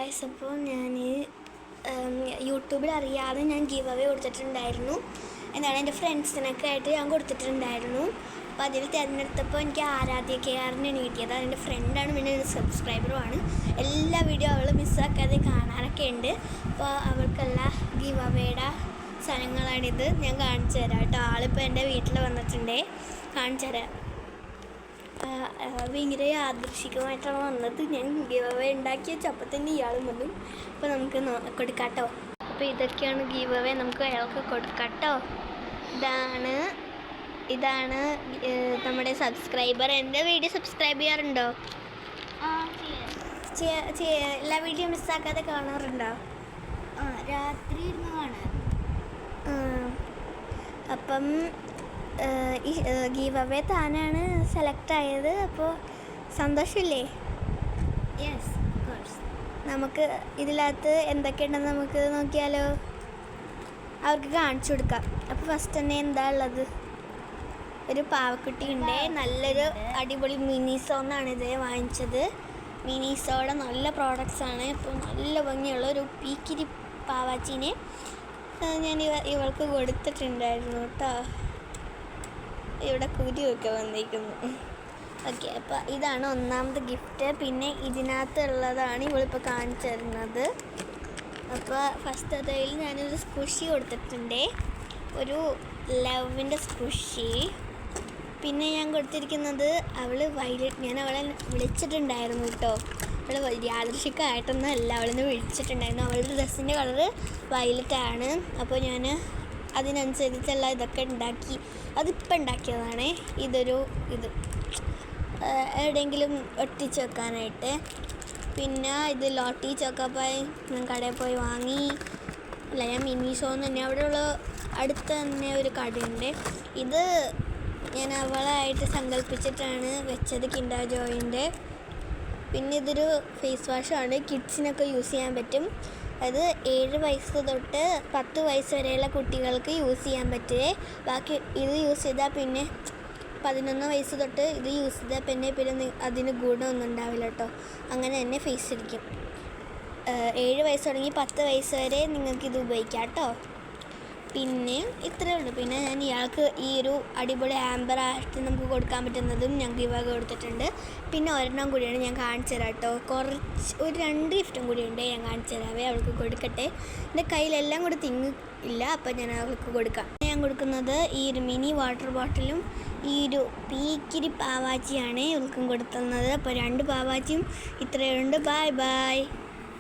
Guys, അപ്പോൾ ഞാൻ യൂട്യൂബിൽ അറിയാതെ ഞാൻ ഗിവ് അവേ കൊടുത്തിട്ടുണ്ടായിരുന്നു. എന്താണ് എൻ്റെ ഫ്രണ്ട്സിനൊക്കെ ആയിട്ട് ഞാൻ കൊടുത്തിട്ടുണ്ടായിരുന്നു. അപ്പോൾ അതിൽ തിരഞ്ഞെടുത്തപ്പോൾ എനിക്ക് ആരാധ്യ കെയറിനാണ് കിട്ടിയത്. അതെൻ്റെ ഫ്രണ്ടാണ്, പിന്നെ ഒരു സബ്സ്ക്രൈബറുമാണ്. എല്ലാ വീഡിയോ അവൾ മിസ്സാക്കാതെ കാണാനൊക്കെ ഉണ്ട്. അപ്പോൾ അവൾക്കുള്ള ഗിവ് അവേയുടെ സ്ഥലങ്ങളാണിത്. ഞാൻ കാണിച്ചു തരാം കേട്ടോ. ആളിപ്പോൾ എൻ്റെ വീട്ടിൽ വന്നിട്ടുണ്ടേ, കാണിച്ചു തരാം. ഭയങ്കര യാദൃശികമായിട്ടാണ് വന്നത്. ഞാൻ ഗിവ് അവേ ഉണ്ടാക്കി വെച്ചപ്പോൾ തന്നെ ഇയാളും വന്നു. അപ്പോൾ നമുക്ക് കൊടുക്കാട്ടോ. അപ്പോൾ ഇതൊക്കെയാണ് ഗിവ് അവേ, നമുക്ക് അയാൾക്ക് കൊടുക്കാട്ടോ. ഇതാണ് നമ്മുടെ സബ്സ്ക്രൈബർ. എൻ്റെ വീഡിയോ സബ്സ്ക്രൈബ് ചെയ്യാറുണ്ടോ? എല്ലാ വീഡിയോ മിസ്സാക്കാതെ കാണാറുണ്ടോ? രാത്രി ഇരുന്ന് കാണാറ്. അപ്പം ഈ ഗീവ് അവേ താനാണ് സെലക്ട് ആയത്. അപ്പോൾ സന്തോഷമില്ലേ? Yes, course. നമുക്ക് ഇതിനകത്ത് എന്തൊക്കെയുണ്ടെന്ന് നമുക്ക് നോക്കിയാലോ? അവർക്ക് കാണിച്ചു കൊടുക്കാം. അപ്പോൾ ഫസ്റ്റ് തന്നെ എന്താ ഉള്ളത്? ഒരു പാവക്കുട്ടി ഉണ്ട്. നല്ലൊരു അടിപൊളി മിനിസോന്നാണ് ഇത് വാങ്ങിച്ചത്. മിനിസോയുടെ നല്ല പ്രോഡക്റ്റ്സാണ്. അപ്പോൾ നല്ല ഭംഗിയുള്ള ഒരു പീക്കിരി പാവാച്ചീനെ ഞാൻ ഇവൾക്ക് കൊടുത്തിട്ടുണ്ടായിരുന്നു കേട്ടോ. ഇവിടെ കുരുവൊക്കെ വന്നിരിക്കുന്നു. ഓക്കെ, അപ്പോൾ ഇതാണ് ഒന്നാമത്തെ ഗിഫ്റ്റ്. പിന്നെ ഇതിനകത്തുള്ളതാണ് ഇവളിപ്പോൾ കാണിച്ചു തരുന്നത്. അപ്പോൾ ഫസ്റ്റ് അതിൽ ഞാനൊരു സ്ക്വിഷി കൊടുത്തിട്ടുണ്ട്, ഒരു ലവിൻ്റെ സ്ക്വിഷി. പിന്നെ ഞാൻ കൊടുത്തിരിക്കുന്നത് ഞാൻ അവളെ വിളിച്ചിട്ടുണ്ടായിരുന്നു കേട്ടോ. അവൾ യാദൃശികമായിട്ടൊന്നും അല്ല, അവളെന്ന് വിളിച്ചിട്ടുണ്ടായിരുന്നു. അവളുടെ ഡ്രസ്സിൻ്റെ കളറ് വയലറ്റാണ്. അപ്പോൾ ഞാൻ അതിനനുസരിച്ചുള്ള ഇതൊക്കെ ഉണ്ടാക്കി. അതിപ്പോൾ ഉണ്ടാക്കിയതാണ്. ഇത് എവിടെയെങ്കിലും ഒട്ടിച്ച് വെക്കാനായിട്ട്. പിന്നെ ഇത് ലോട്ടി ചോക്കോപ്പായി ഞാൻ കടയിൽ പോയി വാങ്ങി. ഞാൻ മിനിസോന്ന് തന്നെ, അവിടെയുള്ള അടുത്ത് തന്നെ ഒരു കടയുണ്ട്. ഇത് ഞാൻ അവളായിട്ട് സങ്കല്പിച്ചിട്ടാണ് വെച്ചത്, കിൻഡർ ജോയിൻ്റെ. പിന്നെ ഇതൊരു ഫേസ് വാഷാണ്, കിഡ്സിനൊക്കെ യൂസ് ചെയ്യാൻ പറ്റും. അത് 7 വയസ്സ് തൊട്ട് 10 വയസ്സ് വരെയുള്ള കുട്ടികൾക്ക് യൂസ് ചെയ്യാൻ പറ്റുമേ. ബാക്കി ഇത് യൂസ് ചെയ്താൽ പിന്നെ 11 വയസ്സ് തൊട്ട് ഇത് യൂസ് ചെയ്താൽ പിന്നെ അതിന് ഗുണമൊന്നും ഉണ്ടാവില്ല കേട്ടോ. അങ്ങനെ തന്നെ ഫേസ് ഇരിക്കും. 7 വയസ്സ് തുടങ്ങി 10 വയസ്സ് വരെ നിങ്ങൾക്കിത് ഉപയോഗിക്കാം കേട്ടോ. പിന്നെ ഇത്രയേ ഉള്ളൂ. പിന്നെ ഞാൻ ഇയാൾക്ക് ഈ ഒരു അടിപൊളി ആംബർ ആയിട്ട് നമുക്ക് കൊടുക്കാൻ പറ്റുന്നതും ഞാൻ ഗിവ് അവേ കൊടുത്തിട്ടുണ്ട്. പിന്നെ ഒരെണ്ണം കൂടിയാണ് ഞാൻ കാണിച്ചു തരാം കേട്ടോ. ഒരു 2 ഗിഫ്റ്റും കൂടിയുണ്ട്, ഞാൻ കാണിച്ചു തരാവേ. അവൾക്ക് കൊടുക്കട്ടെ. എൻ്റെ കയ്യിലെല്ലാം കൂടി തിങ്ങില്ല, അപ്പം ഞാൻ അവൾക്ക് കൊടുക്കാം. ഞാൻ കൊടുക്കുന്നത് ഈ ഒരു മിനി വാട്ടർ ബോട്ടിലും ഈ ഒരു പീക്കിരി പാവാച്ചിയാണ് ഇവൾക്കും കൊടുക്കുന്നത്. അപ്പോൾ 2 പാവാച്ചിയും ഇത്രയുണ്ട്. Bye bye.